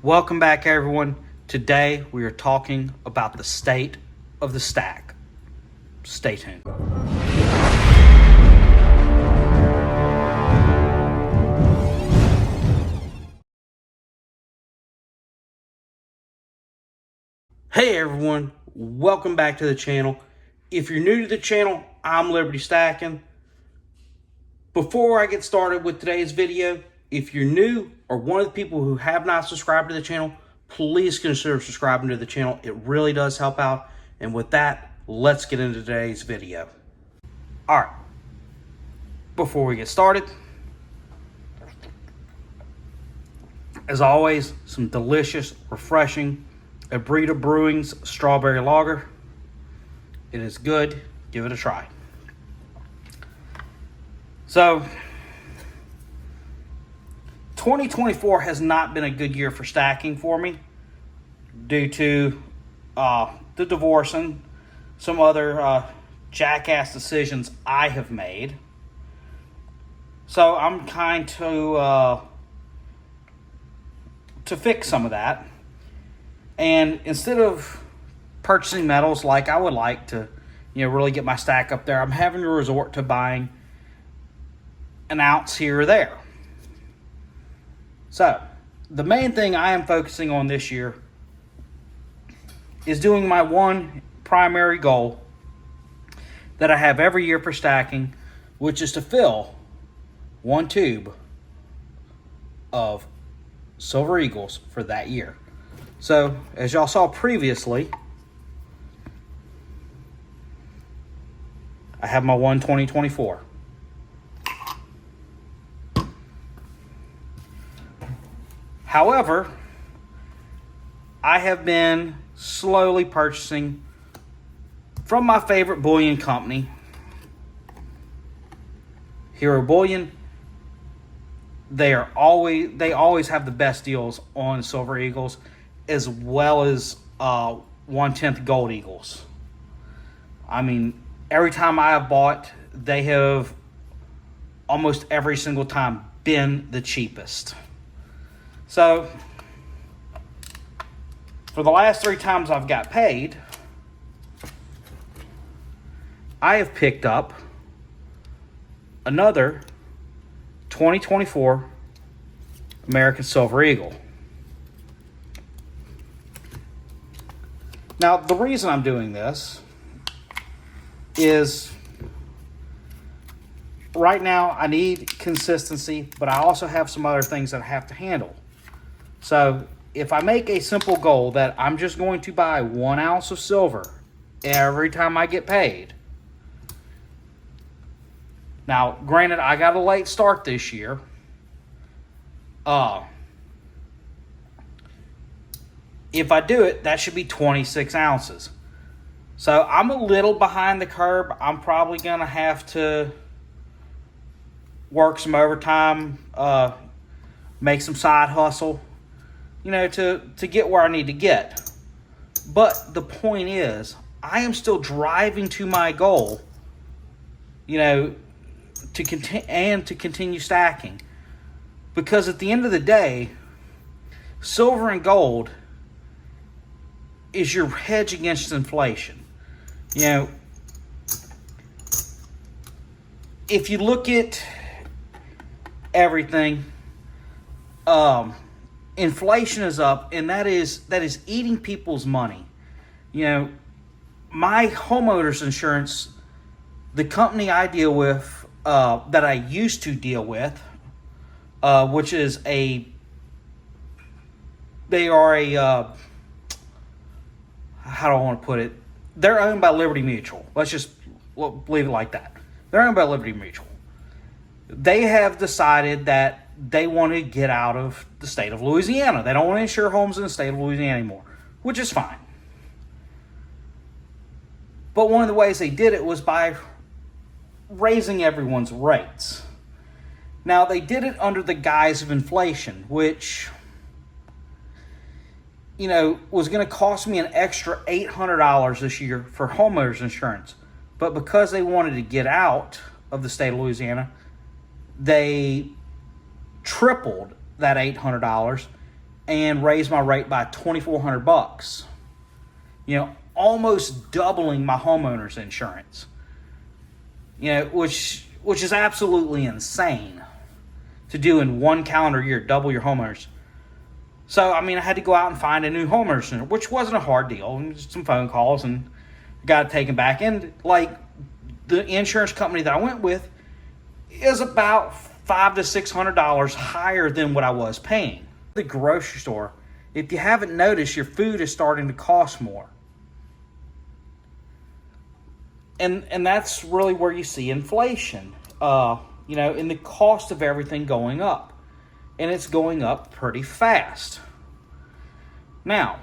Welcome back, everyone. Today we are talking about the state of the stack. Stay tuned. Hey everyone, welcome back to the channel. If you're new to the channel, I'm Liberty Stacking. Before I get started with today's video, if you're new or one of the people who have not subscribed to the channel, please consider subscribing to the channel. It really does help out. And with that, let's get into today's video. All right, before we get started, as always, some delicious, refreshing Abrita Brewing's Strawberry Lager. It is good. Give it a try. So, 2024 has not been a good year for stacking for me due to the divorce and some other jackass decisions I have made. So I'm trying to fix some of that. And instead of purchasing metals like I would like to, really get my stack up there, I'm having to resort to buying an ounce here or there. So, the main thing I am focusing on this year is doing my one primary goal that I have every year for stacking, which is to fill one tube of Silver Eagles for that year. So, as y'all saw previously, I have my 2024. However, I have been slowly purchasing from my favorite bullion company, Hero Bullion. They always have the best deals on Silver Eagles, as well as 1/10 Gold Eagles. I mean, every time I have bought, they have almost every single time been the cheapest. So, for the last 3 times I've got paid, I have picked up another 2024 American Silver Eagle. Now, the reason I'm doing this is right now I need consistency, but I also have some other things that I have to handle. So, if I make a simple goal that I'm just going to buy 1 ounce of silver every time I get paid. Now, granted, I got a late start this year. If I do it, that should be 26 ounces. So, I'm a little behind the curve. I'm probably going to have to work some overtime, make some side hustle, to get where I need to get. But the point is, I am still driving to my goal, to continue stacking. Because at the end of the day, silver and gold is your hedge against inflation. If you look at everything, inflation is up, and that is eating people's money. My homeowner's insurance, the company I deal with, that I used to deal with, which is they are a, how do I want to put it? They're owned by Liberty Mutual. Let's just leave it like that. They're owned by Liberty Mutual. They have decided that they want to get out of the state of Louisiana. They don't want to insure homes in the state of Louisiana anymore, which is fine. But one of the ways they did it was by raising everyone's rates. Now, they did it under the guise of inflation, which, was going to cost me an extra $800 this year for homeowners insurance. But because they wanted to get out of the state of Louisiana, they tripled that $800 and raised my rate by $2,400. You know, almost doubling my homeowner's insurance. You know, which is absolutely insane to do in one calendar year, double your homeowners. So, I mean, I had to go out and find a new homeowner's insurance, which wasn't a hard deal. Just some phone calls and got it taken back. And, like, the insurance company that I went with is about $500 to $600 higher than what I was paying. The grocery store, if you haven't noticed, your food is starting to cost more. And that's really where you see inflation, you know, in the cost of everything going up. And it's going up pretty fast. Now,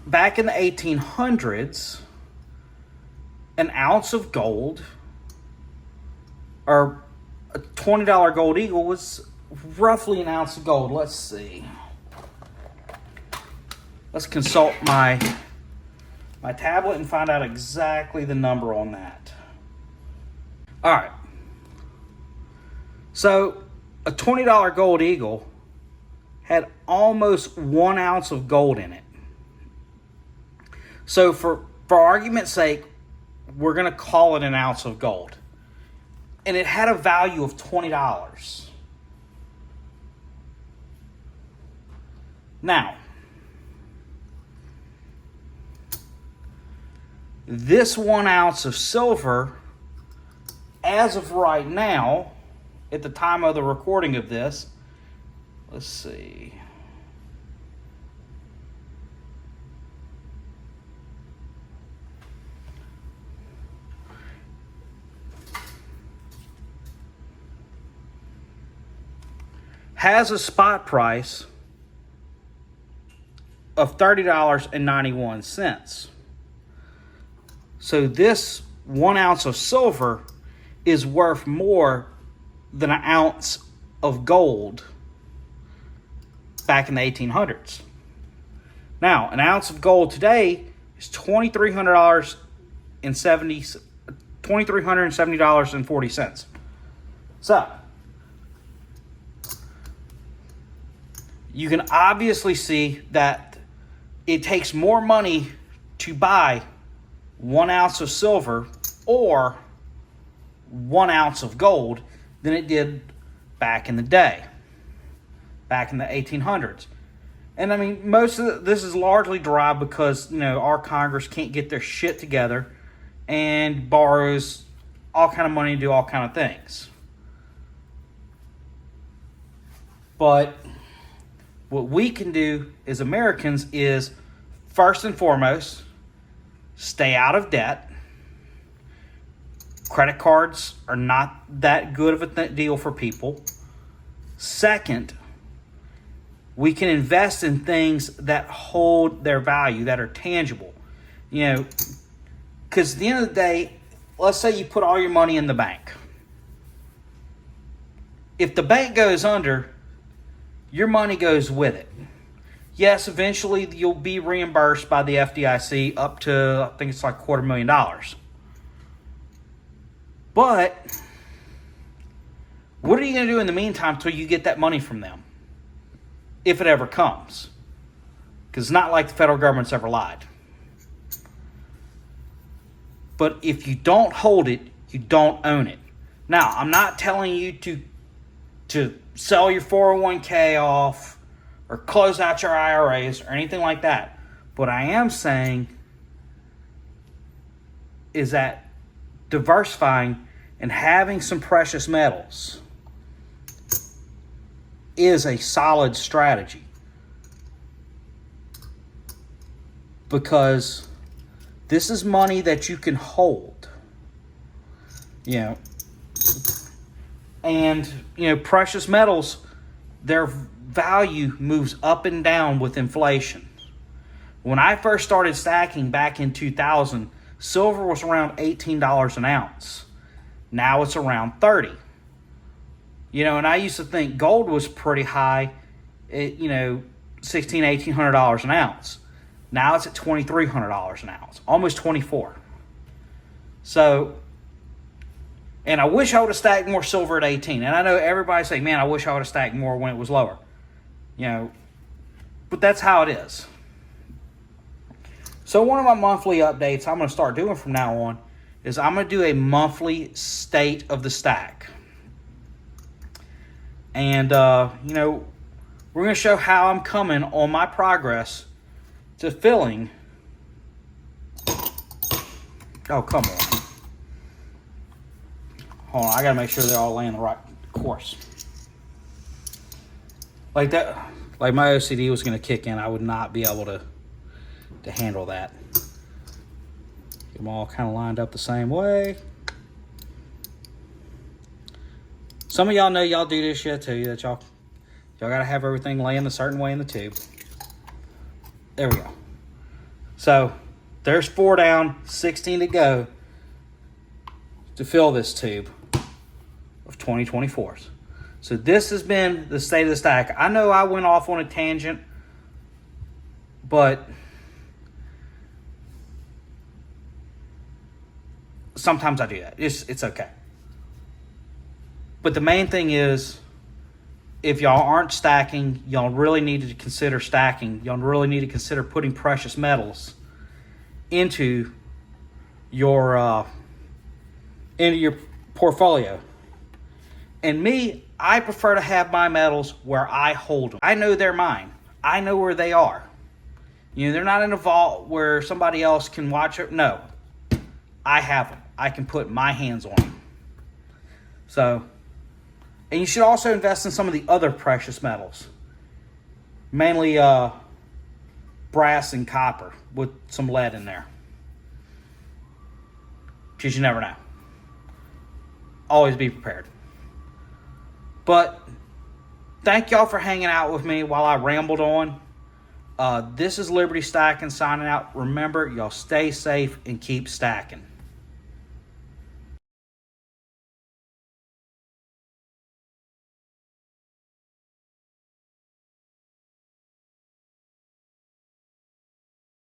back in the 1800s, an ounce of gold, or a $20 gold eagle, was roughly an ounce of gold. Let's see. Let's consult my tablet and find out exactly the number on that. All right. So a $20 gold eagle had almost 1 ounce of gold in it. So for argument's sake, we're going to call it an ounce of gold. And it had a value of $20. Now, this 1 ounce of silver, as of right now, at the time of the recording of this, let's see. Has a spot price of $30.91. So this 1 ounce of silver is worth more than an ounce of gold back in the 1800s. Now, an ounce of gold today is $2,370.40. So, you can obviously see that it takes more money to buy 1 ounce of silver or 1 ounce of gold than it did back in the day, back in the 1800s. And I mean, most of this is largely derived because, you know, our Congress can't get their shit together and borrows all kind of money to do all kind of things. But what we can do as Americans is, first and foremost, stay out of debt. Credit cards are not that good of a deal for people. Second, we can invest in things that hold their value, that are tangible. You know, because at the end of the day, let's say you put all your money in the bank. If the bank goes under, your money goes with it. Yes, eventually you'll be reimbursed by the FDIC up to, I think it's like $250,000. But what are you going to do in the meantime until you get that money from them? If it ever comes. Because it's not like the federal government's ever lied. But if you don't hold it, you don't own it. Now, I'm not telling you to sell your 401k off or close out your IRAs or anything like that. What I am saying is that diversifying and having some precious metals is a solid strategy, because this is money that you can hold, you know, and, you know, precious metals, their value moves up and down with inflation. When I first started stacking back in 2000, silver was around $18 an ounce. Now it's around $30. You know, and I used to think gold was pretty high at, you know, $1,600, $1,800 an ounce. Now it's at $2,300 an ounce, almost $24. So And I wish I would have stacked more silver at 18. And I know everybody's saying, man, I wish I would have stacked more when it was lower. You know, but that's how it is. So one of my monthly updates I'm going to start doing from now on is I'm going to do a monthly state of the stack. And, you know, we're going to show how I'm coming on my progress to filling. Oh, come on. Hold on, I got to make sure they're all laying the right course. Like that, like my OCD was going to kick in. I would not be able to handle that. Get them all kind of lined up the same way. Some of y'all know y'all do this shit too, that y'all got to have everything laying a certain way in the tube. There we go. So there's 4 down, 16 to go to fill this tube of 2024s. So this has been the state of the stack. I know I went off on a tangent, but sometimes I do that. It's okay. But the main thing is, if y'all aren't stacking, y'all really need to consider stacking. Y'all really need to consider putting precious metals into your portfolio. And me, I prefer to have my metals where I hold them. I know they're mine. I know where they are. You know, they're not in a vault where somebody else can watch it. No, I have them. I can put my hands on them. So, and you should also invest in some of the other precious metals. Mainly brass and copper with some lead in there. Because you never know. Always be prepared. But thank y'all for hanging out with me while I rambled on. This is Liberty Stacking signing out. Remember, y'all stay safe and keep stacking.